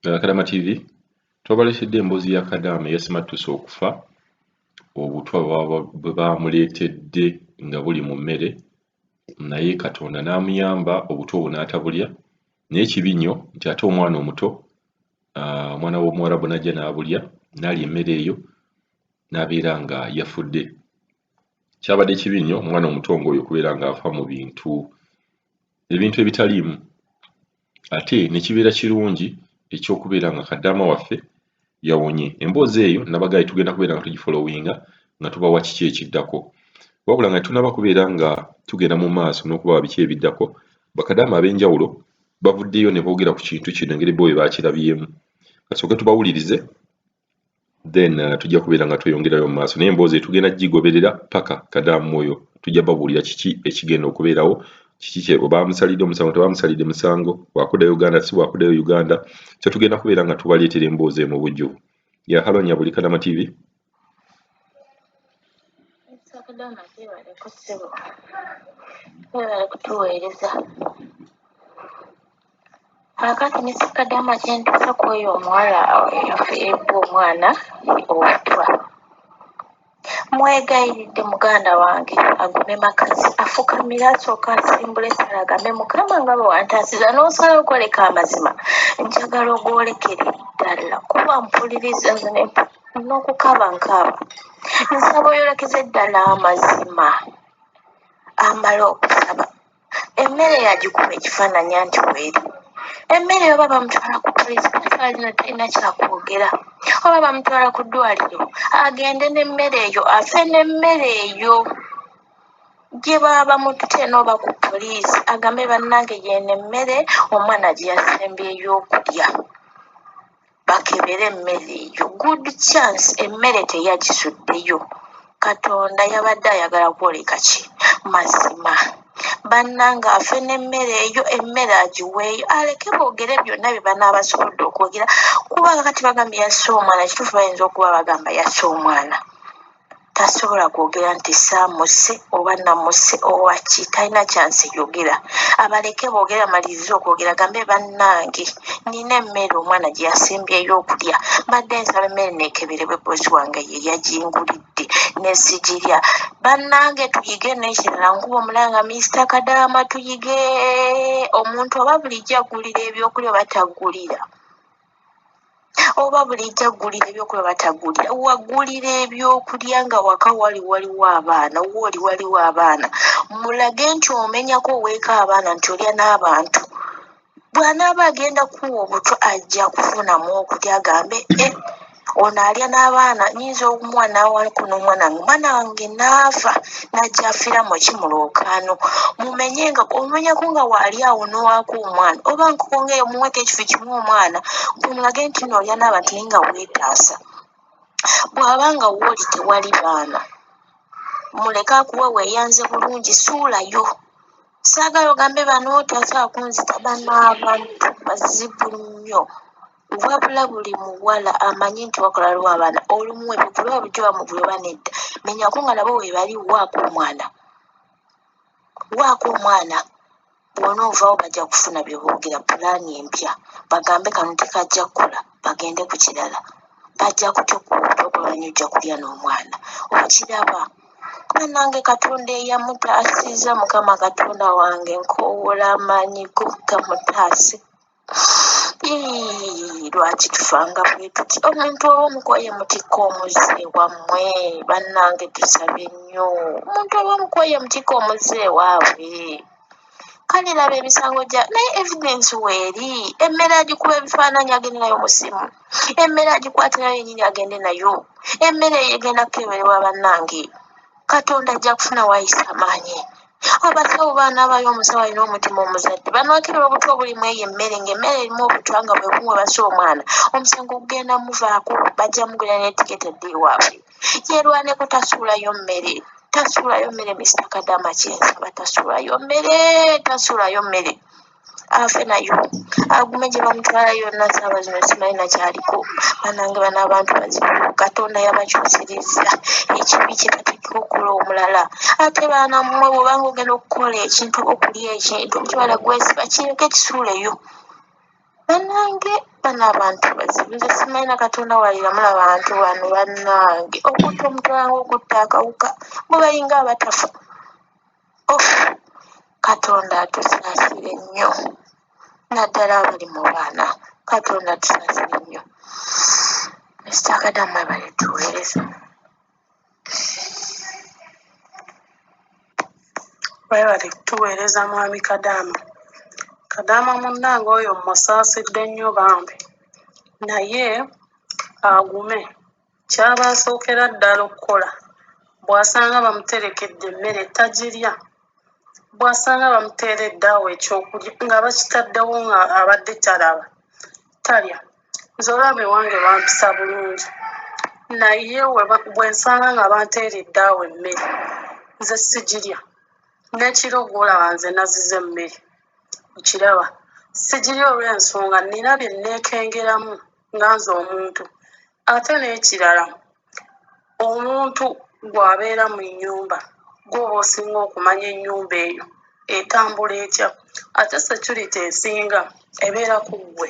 Kadama TV twabaleetedde emboozi ya Kadaama eyasimattuse okufa obutwa bwe bamuleetedde nga buli mu mmere naye Katonda n'amuyamba obutwa obwo n'atabulya naye kibi nnyo nti ate omwana omuto omwana w'Omuwarabu n'ajja n'abulya n'alya emmere eyo n'abeera nga yafudde. Kyabadde kibi nnyo omwana omuto ng'oyo okubeera ng'afa mu bintu ebitaliimu ate ne kibeera kirungi ekyokubeera nga Kadaama waffe yawonye. Emboozi eyo nabagambye tugenda kubeera nga tugifolowinga nga tubawa kiki ekiddako wabula nga tunaba kubeera nga tugenda mu maaso n'okubawa biki ebiddako. Bakadaama ab'enjawulo bavuddeyo ne boogera ku kintu kino engeri bo bwe baakirabyemu. Kasooke tubawulirize then tujja kubeera nga tweyongerayo mu maaso naye emboozi tugenda gigoberera paka Kadaama oyo tujja babuulira kiki ekigenda okubeerawo, kiki kye baamusalidde omusango tebaamusalidde musango, wakuddayo Uganda si wakuddayo Uganda, so tugenda kubeera nga tubaleetera emboozi mu bujjuvu. Ya halo Nyabuli Kadama TV. Kakati Mr. Kadaama kyentuusa ku oyo omuwala yafiiridde omwana obutwa. Mwegayiridde muganda wange agume makazi afukamire asooka asimbula essala agambe Mukama nga bwe wantaasiza n'osala okwoleka amazima njagala ogwolekere ddala kuba mpuliriza n'okukaba nkaaba nsaba oyolekeze ddala amazima amala okusaba emmere yagikuba ekifaananyi anti bweri emmere oba bamutwala ku poliisi lino talina kyakwogera oba bamutwala ku ddwaliro agende n'emmere eyo afe n'emmere eyo gye baba bamutute n'oba ku poliisi agambe bannange yeno emmere omwana gye yasembyeyo okulya bakebere emmere eyo good chance emmere teyagisuddeyo. Katonda yabadde ayagala kwoleka ki mazima bannanga afe n'emmere eyo emmere agiweeyo aleke boogere byonna bye banaabasobodde okwogera kuba kakati bagambye yasse omwana kituufu bayinza okuba bagamba yasse omwana tasobola kwogera nti saamuse oba namuse owaki talina kyansi yogera abaleke boogere amalirize okwogera gambe bannange nina emmere omwana gye yasimbyeyo okulya mbadde nsaba emmere neekeberebwe boosi wange ye yagingulidde nesigirya bannange tuyige n'ekirala nkuba omulanga Mr. Kadaama tuyige omuntu oba bulijjo aggulira ebyokulya oba taggulira oba bulijjo aggulira ebyokulya oba taggulira waggulira ebyokulya nga waka waliwo abaana waliwo abaana mulage nti omenyako oweeka abaana nti olya n'abantu bw'anaaba agenda kuwa obutwa ajja kufunamu okulya agambe ono alya n'abaana nyinza okumuwa n'awalako n'omwana wange n'afa n'ajja afiira mu kimulookaano mumenyenga omenyako nga waali awo n'owaako omwana oba nkukongeyo muweko ekifo kimu omwana kumulage nti noolya n'abantu naye nga weetaasa bw'aba nga wooli tewali baana muleke akuwe weeyanze bulungi suulayo saagala ogambe bano tasobola kunzita banaabantu bazibu nnyo wabula buli muwala amanyi nti wakolaliwo abaana olumu ebyokulya bujjo bamugulwa nedda menyako nga nabo weebali waako omwana bw'onoovaawo bajja kufuna bye boogera pulaani empya bagambe kano tekajja kukola bagende ku kirala bajja kutya okubamanyi ojja kulya n'omwana okiraba bannange Katonda eyamutaasiza Mukama Katonda wange nkoowola amaanyi go gamutaase lwaki tufanga bwe tuti omuntu oba omukoye mutikka omuzze wammwe bannange tusabe nnyo omuntu oba omukoye mutikka omuzze waabwe kale laba emisango gya naye evidence weeri emmere agikuba ebifaananyi agende nayo musimu emmere agikwate nayo yennyini agende nayo emmere eyo egenda kukeberebwa bannange Katonda ajja kufuna waayisa amaanyi abasawo baana abayo omusawo alina omutima omuzadde banakebera obutwa bulimu eyo emmere ng'emmere erimu obutwa nga bwe bumwe basa omwana omusango gugenda muvaako bajja mugula n'etiketi edda ewaabwe yerwaneko tasuulayo mmere Mr. Kadaama kyensaba tasuulayo mmere afe nayo agume gye bamutwala yonna saaba zino simanyi nakyaliko banange bano abantu bazibu Katonda yabakyusiriza ekibi kye bateekera okukola omulala ate baana mmwe bw'obanga ogenda okukola ekintu okulya ekintu omutwala gwesiba kireke kisuuleyo bannange bano abantu bazibu nze simanyi na Katonda waliramu abantu bano bannange okutta omutwala okutta akawuka mubayinga abatafa Katonda atusaasire nnyo naddala abali mu baana Katonda atusaasire nnyo Mr. Kadamu balituweereza webale tuweereza mwami Kadamu munnange oyo musaasidde nnyo bambi naye agume kyaba asookera ddala okukola bw'asanga bamuterekedde emmere tagirya bw'asanga bamuteeredde awo ekyokulya nga bakitaddewo nga abadde talaba talya nze olwami wange bampisa bulungi naye bwe nsanga nga banteeredde awo emmere nze sigirya n'ekiro gw'olaba nze nazize emmere okiraba sigirya olw'ensonga nina bye nneekengeramu nga nze omuntu ate n'ekirala omuntu bw'abeera mu nnyumba gw'oba osinga okumanya ennyumba eyo etambula etya ate security esinga ebeera ku ggwe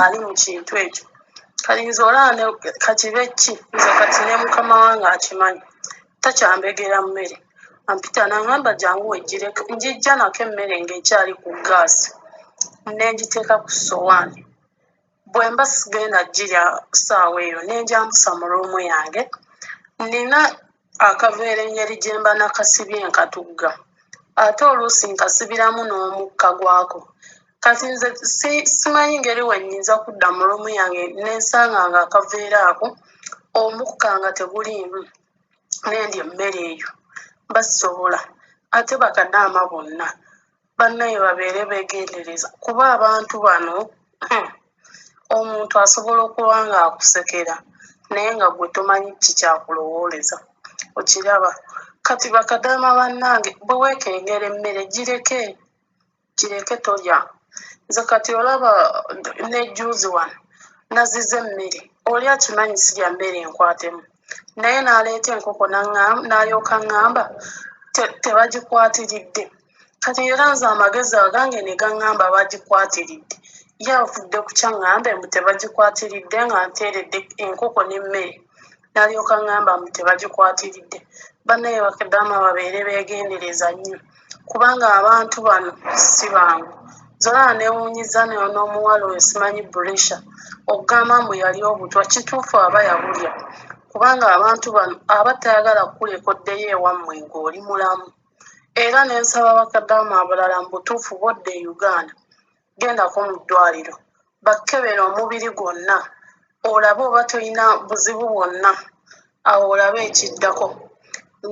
ali mu kintu ekyo kati nze olaba kakibe ki nze kati ne mukama wange akimanyi takyambegera mmere ampita n'aŋŋamba jangu wegireka njijja nako emmere ng'ekyali ku gaasi n'engiteeka ku ssowaani bwe mba sigenda girya ssaawa eyo n'enjambusa mu ruumu yange nina akaveera ennyeri gye mba nakasibye nkatugga ate oluusi nkasibiramu n'omukka gwako kati nze simanyi ngeri wennyinza kudda mu ruumu yange n'ensanga nga akaveera ako omukka nga teguliimu nendya emmere eyo basobola ate bakadaama bonna bannaye babeere beegendereza kuba abantu bano omuntu asobola okuba nga akusekera naye nga gwe tomanyi kikyakulowooleza okiraba kati bakadaama bannange bwe weekengera emmere gireke tolya nze kati olaba nejjuuzi wano nazize emmere oli akimanyi sirya mmere enkwatemu naye n'aleeta enkoko n'alyoka ŋŋamba tebagikwatiridde kati era nze amagezi agange ne gaŋŋamba bagikwatiridde ye avudde ku kyaŋŋambe mbu tebagikwatiridde nga nteeredde enkoko n'emmere n'alyoka ŋŋamba mbu tebagikwatiridde bannaye bakadaama babeere beegendereza nnyo kubanga abantu bano si bangu zolaba neewuunyiza n'omuwala oyo simanyi bulisha okugamba mbu yali obutwa kituufu aba yabulya kubanga abantu bano aba tayagala kukulekoddeyo ewammwe ng'oli mulamu era n'ensaba bakadaama abalala mu butuufu bodda e Uganda gendako mu ddwaliro bakkebera omubiri gwonna olabe oba tolina buzibu bwonna awo olabe ekiddako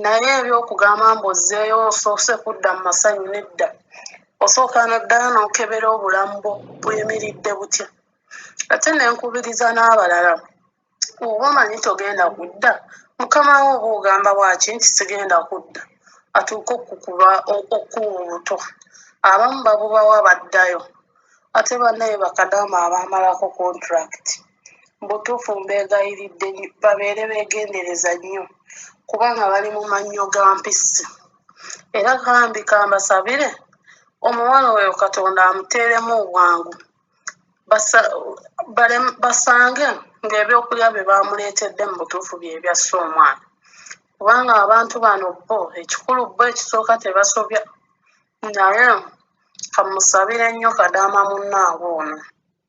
naye ebyokugamba mbu ozzeeyo osoose kudda mu masanyu nedda osooka naddala n'okebera obulamu bwo buyimiridde butya ate n'enkubiriza n'abalala oba omanyi togenda kudda mukama wo oba ogamba bwaki nti sigenda kudda atuuke okukuba obuto abamu babubawa baddayo ate bannaye bakadaama abaamalako contract butuufu mbeegayiridde babeere beegendereza nnyo kubanga bali mu mannyo ga mpisi era kambi kambasabire omuwala oyo Katonda amuteeremu obwangu basange ng'ebyokulya bye baamuleetedde mu butuufu bye byassa omwana kubanga abantu bano bo ekikulu bo ekisooka tebasobya naye kamusabire nnyo kadaama munnaabwe ono